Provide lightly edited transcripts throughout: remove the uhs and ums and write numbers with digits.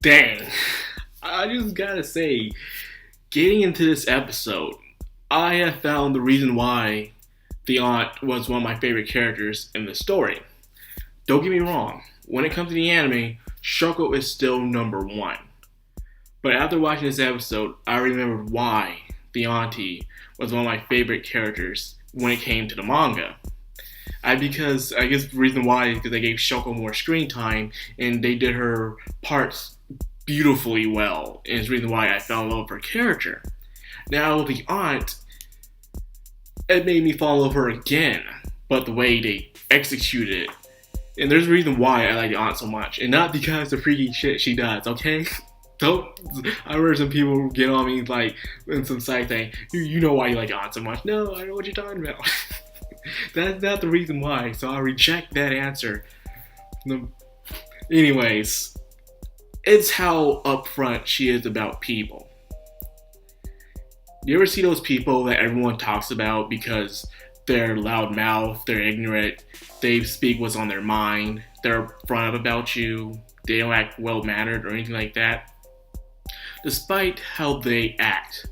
Dang. I just gotta say, getting into this episode, I have found the reason why the aunt was one of my favorite characters in the story. Don't get me wrong, when it comes to the anime, Shoko is still number one. But after watching this episode, I remembered why the auntie was one of my favorite characters when it came to the manga. Because I guess the reason why is because they gave Shoko more screen time and they did her parts beautifully well, and it's the reason why I fell in love with her character. Now the aunt, it made me fall in love with her again, but the way they executed it. And there's a reason why I like the aunt so much, and not because the freaky shit she does, okay? Don't. I heard some people get on me like in some site saying, you know why you like the aunt so much. No, I know what you're talking about. That's not the reason why, so I reject that answer. Anyways, it's how upfront she is about people. You ever see those people that everyone talks about because they're loudmouth, they're ignorant, they speak what's on their mind, they're upfront about you, they don't act well-mannered or anything like that? Despite how they act,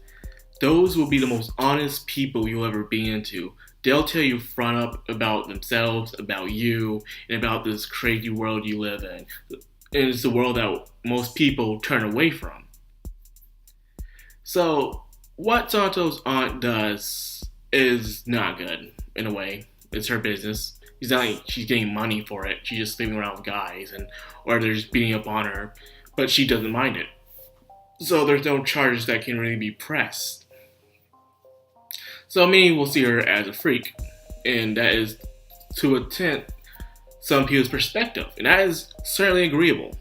those will be the most honest people you'll ever be into. They'll tell you front up about themselves, about you, and about this crazy world you live in. And it's the world that most people turn away from. So, what Santo's aunt does is not good, in a way. It's her business. It's not like she's getting money for it. She's just sleeping around with guys, or they're just beating up on her. But she doesn't mind it. So there's no charges that can really be pressed. So many will see her as a freak. And that is, to a tent, some people's perspective. And that is certainly agreeable.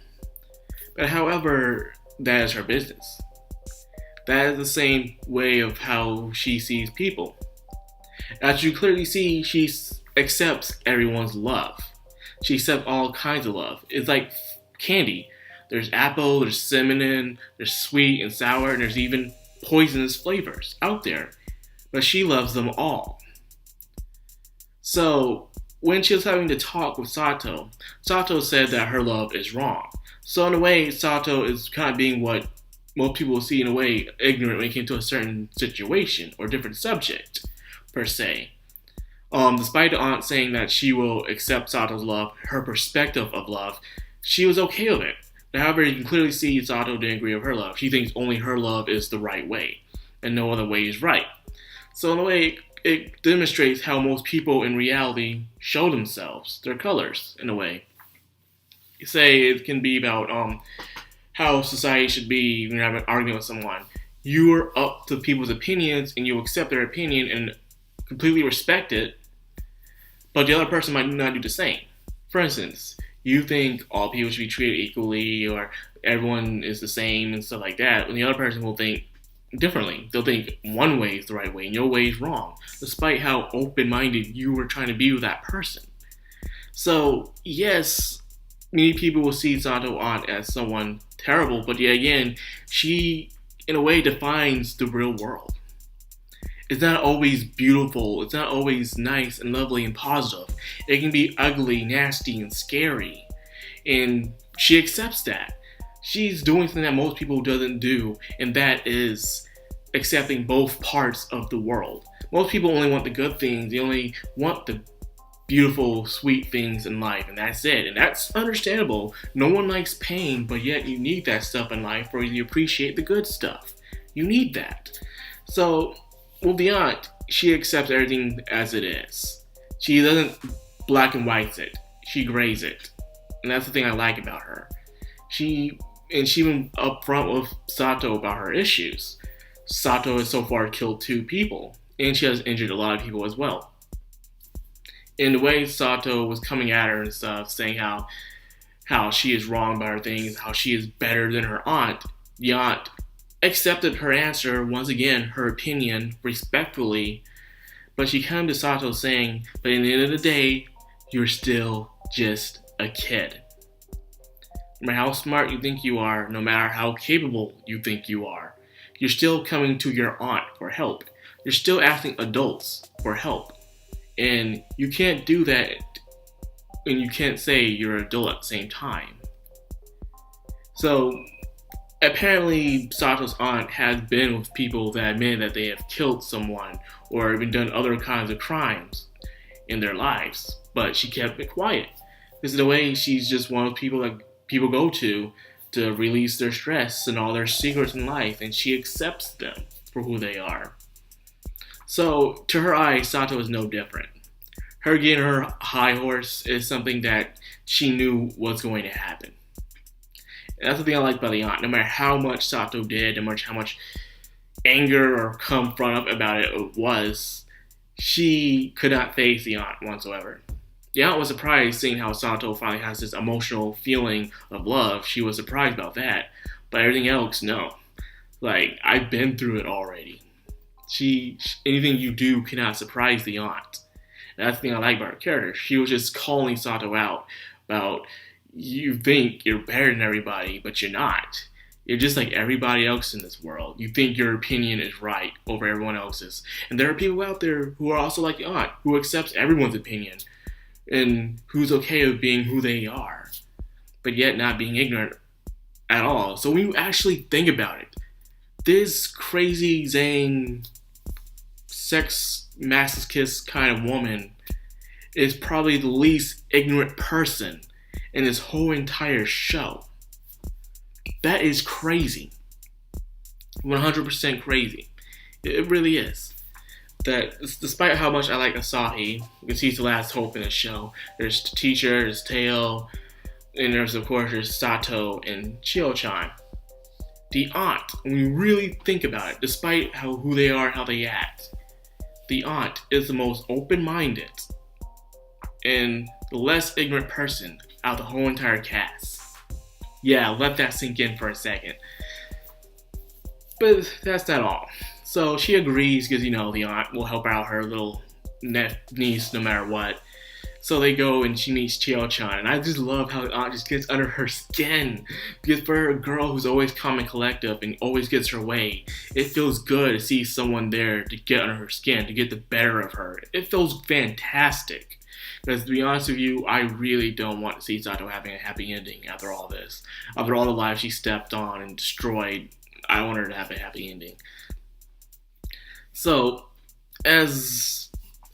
But however, that is her business. That is the same way of how she sees people. As you clearly see, she accepts everyone's love. She accepts all kinds of love. It's like candy. There's apple, there's cinnamon, there's sweet and sour, and there's even poisonous flavors out there. But she loves them all. So, when she was having to talk with Sato, Sato said that her love is wrong. So in a way, Sato is kind of being what most people will see in a way ignorant when it came to a certain situation or different subject, per se. Despite the aunt saying that she will accept Sato's love, her perspective of love, she was okay with it. However, you can clearly see Sato didn't agree with her love. She thinks only her love is the right way, and no other way is right. So in a way, it demonstrates how most people in reality show themselves, their colors, in a way. Say it can be about how society should be when you have an argument with someone. You are up to people's opinions, and you accept their opinion and completely respect it, but the other person might not do the same. For instance, you think all people should be treated equally, or everyone is the same and stuff like that, and the other person will think differently. They'll think one way is the right way and your way is wrong, despite how open-minded you were trying to be with that person. So, yes, many people will see Sato aunt as someone terrible, but yet again, she, in a way, defines the real world. It's not always beautiful, it's not always nice and lovely and positive. It can be ugly, nasty, and scary. And she accepts that. She's doing something that most people doesn't do, and that is accepting both parts of the world. Most people only want the good things, they only want the beautiful, sweet things in life, and that's it. And that's understandable. No one likes pain, but yet you need that stuff in life for you to appreciate the good stuff. You need that. So, with the aunt, she accepts everything as it is. She doesn't black and white it. She grays it. And that's the thing I like about her. She even upfront with Sato about her issues. Sato has so far killed 2 people, and she has injured a lot of people as well. In the way Sato was coming at her and stuff, saying how she is wrong about her things, how she is better than her aunt, the aunt accepted her answer, once again, her opinion, respectfully, but she came to Sato saying, but at the end of the day, you're still just a kid. No matter how smart you think you are, no matter how capable you think you are, you're still coming to your aunt for help. You're still asking adults for help. And you can't do that, and you can't say you're an adult at the same time. So Apparently, Sato's aunt has been with people that admit that they have killed someone or even done other kinds of crimes in their lives, but she kept it quiet. This is the way she's just one of the people that people go to release their stress and all their secrets in life, and she accepts them for who they are. So, to her eyes, Sato is no different. Her getting her high horse is something that she knew was going to happen. And that's the thing I like about the aunt. No matter how much Sato did, no matter how much anger or come front up about it was, she could not face the aunt whatsoever. The aunt was surprised seeing how Sato finally has this emotional feeling of love. She was surprised about that. But everything else, no. Like, I've been through it already. Anything you do cannot surprise the aunt. And that's the thing I like about her character. She was just calling Sato out about, you think you're better than everybody, but you're not. You're just like everybody else in this world. You think your opinion is right over everyone else's. And there are people out there who are also like the aunt, who accepts everyone's opinion and who's okay with being who they are, but yet not being ignorant at all. So when you actually think about it, this crazy Zane sex masochist kind of woman is probably the least ignorant person in this whole entire show. That is crazy. 100% crazy. It really is. That despite how much I like Asahi, because he's the last hope in the show, there's the teacher, there's Teo, and there's Sato and Chio-chan. The aunt, when you really think about it, despite who they are and how they act, the aunt is the most open-minded and the less ignorant person out of the whole entire cast. Yeah, let that sink in for a second. But that's not all. So she agrees because, the aunt will help out her little niece no matter what. So they go and she meets Chio-chan. And I just love how the aunt just gets under her skin. Because for a girl who's always calm and collective and always gets her way, it feels good to see someone there to get under her skin, to get the better of her. It feels fantastic. Because to be honest with you, I really don't want to see Sato having a happy ending after all this. After all the lives she stepped on and destroyed, I want her to have a happy ending. So, as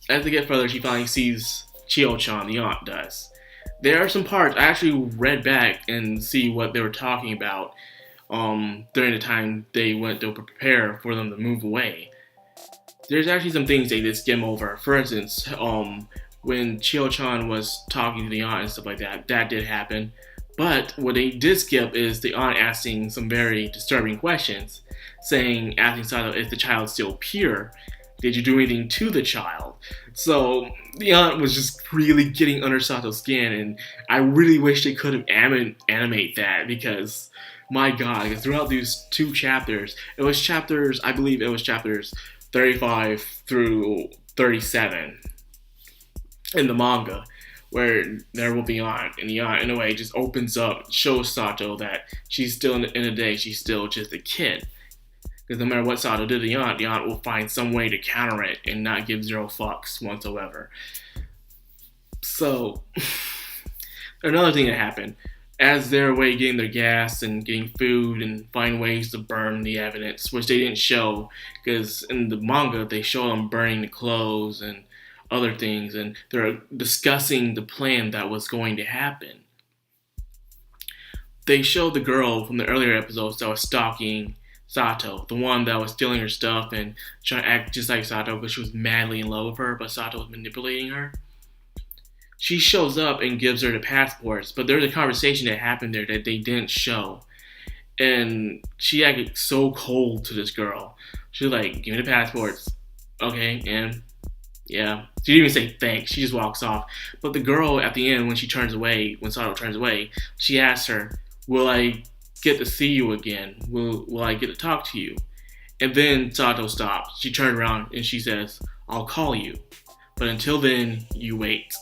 they get further, she finally sees Chio-chan, the aunt does. There are some parts, I actually read back and see what they were talking about during the time they went to prepare for them to move away. There's actually some things they did skim over. For instance, when Chio-chan was talking to the aunt and stuff like that, that did happen. But what they did skip is the aunt asking some very disturbing questions, asking Sato, is the child still pure? Did you do anything to the child? So the aunt was just really getting under Sato's skin, and I really wish they could have animate that, because my god, throughout these 2 chapters, I believe it was chapters 35 through 37 in the manga, where there will be aunt, and the aunt in a way just opens up, shows Sato that she's still in the day, she's still just a kid. Because no matter what Sato did to the aunt will find some way to counter it and not give 0 fucks whatsoever. So, another thing that happened, as they're away getting their gas and getting food and find ways to burn the evidence, which they didn't show, because in the manga they show them burning the clothes and other things, and they're discussing the plan that was going to happen. They showed the girl from the earlier episodes that was stalking Sato, the one that was stealing her stuff and trying to act just like Sato because she was madly in love with her, but Sato was manipulating her. She shows up and gives her the passports, but there's a conversation that happened there that they didn't show. And she acted so cold to this girl. She was like, give me the passports. Okay, and yeah. She didn't even say thanks. She just walks off. But the girl at the end, when Sato turns away, she asks her, will I get to see you again? Will I get to talk to you? And then Sato stops. She turned around and she says, I'll call you. But until then, you wait.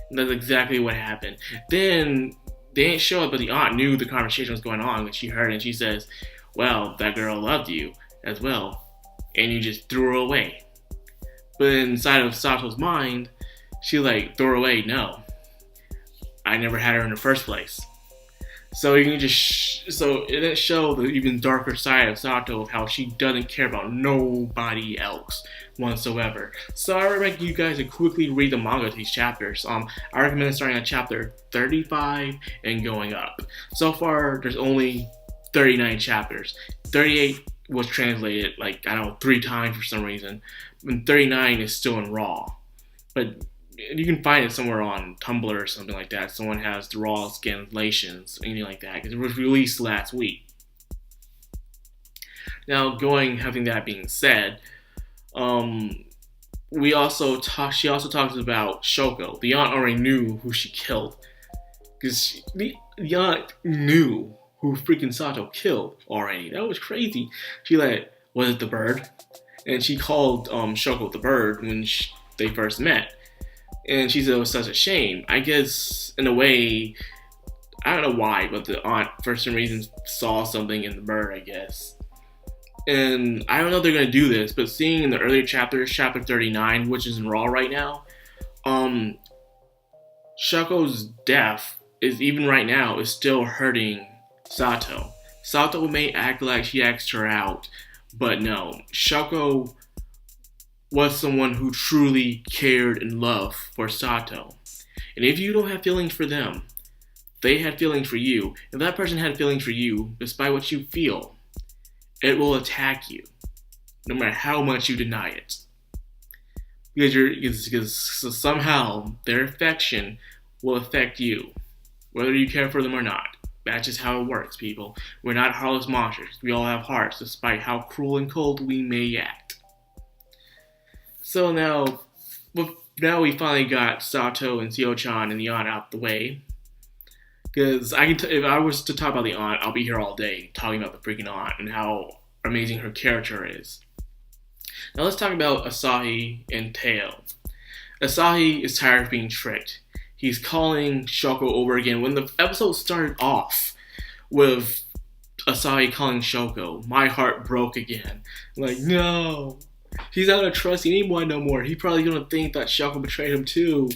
And that's exactly what happened. Then, they didn't show it, but the aunt knew the conversation was going on when she heard it. And she says, well, that girl loved you as well. And you just threw her away. But inside of Sato's mind, she threw her away. No. I never had her in the first place. So you can so it didn't show the even darker side of Sato of how she doesn't care about nobody else whatsoever. So I recommend you guys to quickly read the manga to these chapters. I recommend starting at chapter 35 and going up. So far, there's only 39 chapters. 38 was translated like I don't know 3 times for some reason, and 39 is still in raw. But you can find it somewhere on Tumblr or something like that. Someone has the raw scanlations, anything like that, because it was released last week. Now, having that being said, she also talks about Shoko. The aunt already knew who she killed, because the aunt knew who freaking Sato killed already. That was crazy. Was it the bird? And she called Shoko the bird when they first met. And she said it was such a shame. I guess, in a way, I don't know why, but the aunt, for some reason, saw something in the bird, I guess. And I don't know if they're going to do this, but seeing in the earlier chapters, chapter 39, which is in Raw right now, Shoko's death even right now, is still hurting Sato. Sato may act like she asked her out, but no. Shoko was someone who truly cared and loved for Sato. And if you don't have feelings for them, they had feelings for you. If that person had feelings for you, despite what you feel, it will attack you, no matter how much you deny it. Because somehow their affection will affect you, whether you care for them or not. That's just how it works, people. We're not heartless monsters. We all have hearts, despite how cruel and cold we may act. So now we finally got Sato and Seo-chan and the aunt out the way. Because if I was to talk about the aunt, I'll be here all day talking about the freaking aunt and how amazing her character is. Now let's talk about Asahi and Teo. Asahi is tired of being tricked. He's calling Shoko over again. When the episode started off with Asahi calling Shoko, my heart broke again. Like, no. He's not gonna trust anyone no more. He's probably gonna think that Shoko betrayed him too.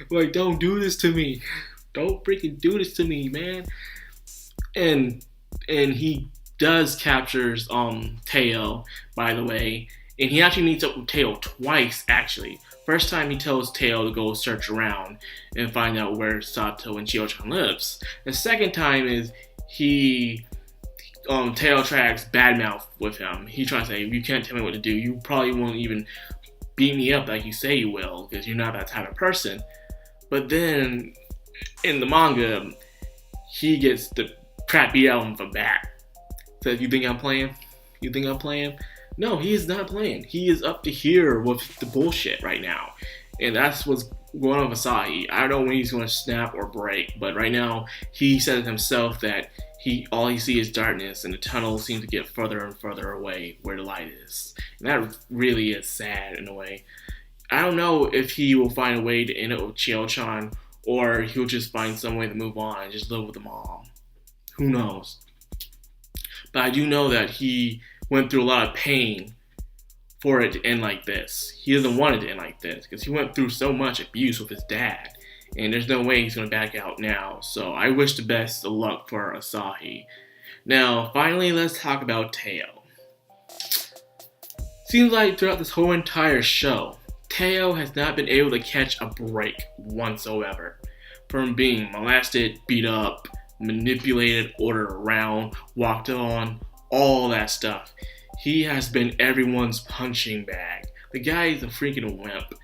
Like, don't do this to me. Don't freaking do this to me, man. And he does captures Teo, by the way. And he actually meets up with Teo twice, actually. First time he tells Teo to go search around and find out where Sato and Seo-chan lives. The second time is Teo tracks badmouth with him. He tries to say, you can't tell me what to do. You probably won't even beat me up like you say you will, because you're not that type of person. But then, in the manga, he gets the crap beat out of him from back. Says, you think I'm playing? You think I'm playing? No, he is not playing. He is up to here with the bullshit right now. And that's what's going on with Asahi. I don't know when he's going to snap or break, but right now, he said himself that all he sees is darkness, and the tunnel seems to get further and further away where the light is. And that really is sad in a way. I don't know if he will find a way to end it with Seo-chan, or he'll just find some way to move on and just live with the mom. Who knows? But I do know that he went through a lot of pain for it to end like this. He doesn't want it to end like this, because he went through so much abuse with his dad. And there's no way he's going to back out now. So I wish the best of luck for Asahi. Now, finally, let's talk about Teo. Seems like throughout this whole entire show, Teo has not been able to catch a break whatsoever. From being molested, beat up, manipulated, ordered around, walked on, all that stuff. He has been everyone's punching bag. The guy is a freaking wimp.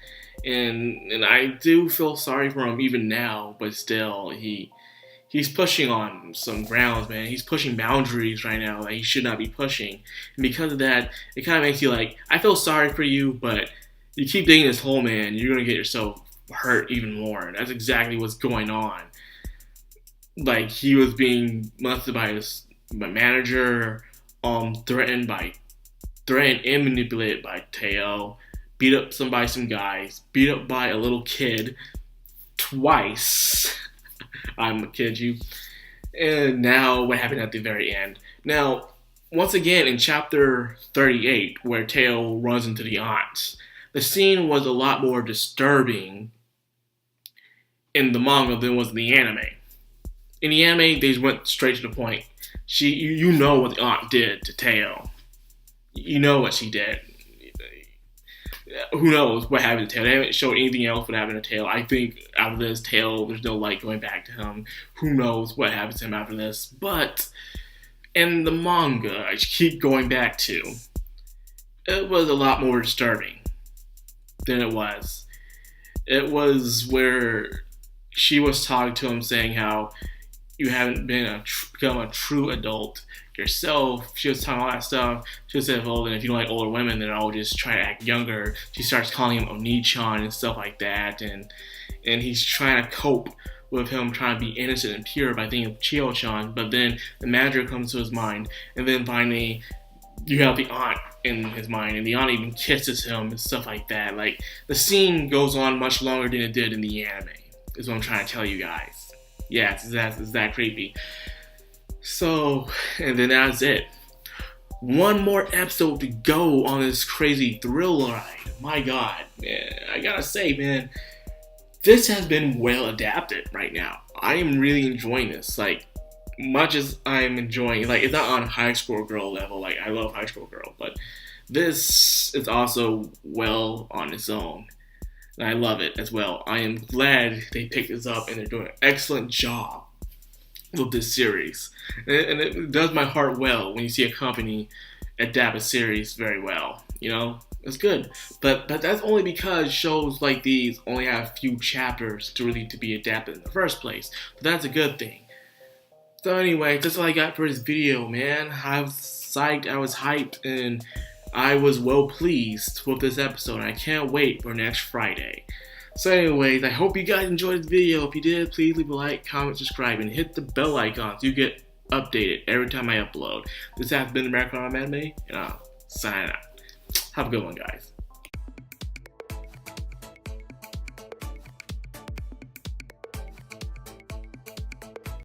And I do feel sorry for him even now, but still, he's pushing on some grounds, man. He's pushing boundaries right now that he should not be pushing. And because of that, it kind of makes you like, I feel sorry for you, but you keep digging this hole, man, you're going to get yourself hurt even more. That's exactly what's going on. Like, he was being molested by his manager, threatened and manipulated by Teo, beat up some guys, beat up by a little kid twice. I'm gonna kid you. And now what happened at the very end. Now, once again in chapter 38, where Teo runs into the aunt, the scene was a lot more disturbing in the manga than was in the anime. In the anime, they went straight to the point. You know what the aunt did to Teo. You know what she did. Who knows what happened to Tail? They haven't showed anything else what happened to Tail. I think after this, Tail, there's no like going back to him. Who knows what happens to him after this? But in the manga, I keep going back to, it was a lot more disturbing than it was. It was where she was talking to him, saying how you haven't become a true adult yourself. She was talking all that stuff. She said, well, then if you don't like older women, then I'll just try to act younger. She starts calling him Oni-chan and stuff like that, and he's trying to cope with him trying to be innocent and pure by thinking of Chio-chan, but then the manager comes to his mind, and then finally you have the aunt in his mind, and the aunt even kisses him and stuff like that. Like, the scene goes on much longer than it did in the anime, is what I'm trying to tell you guys. Yeah, it's that creepy. So, and then that's it. One more episode to go on this crazy thrill ride. My God, man, I gotta say, man, this has been well adapted right now. I am really enjoying this. Like, much as I'm enjoying, like, it's not on High School Girl level. Like, I love High School Girl, but this is also well on its own. And I love it as well. I am glad they picked this up and they're doing an excellent job with this series. And it does my heart well when you see a company adapt a series very well. You know, it's good. But that's only because shows like these only have a few chapters to really to be adapted in the first place. But that's a good thing. So anyway, that's all I got for this video, man. I was psyched, I was hyped, and I was well pleased with this episode, and I can't wait for next Friday. So anyways, I hope you guys enjoyed this video. If you did, please leave a like, comment, subscribe, and hit the bell icon so you get updated every time I upload. This has been the Madcrownxox, and I'll sign out. Have a good one, guys.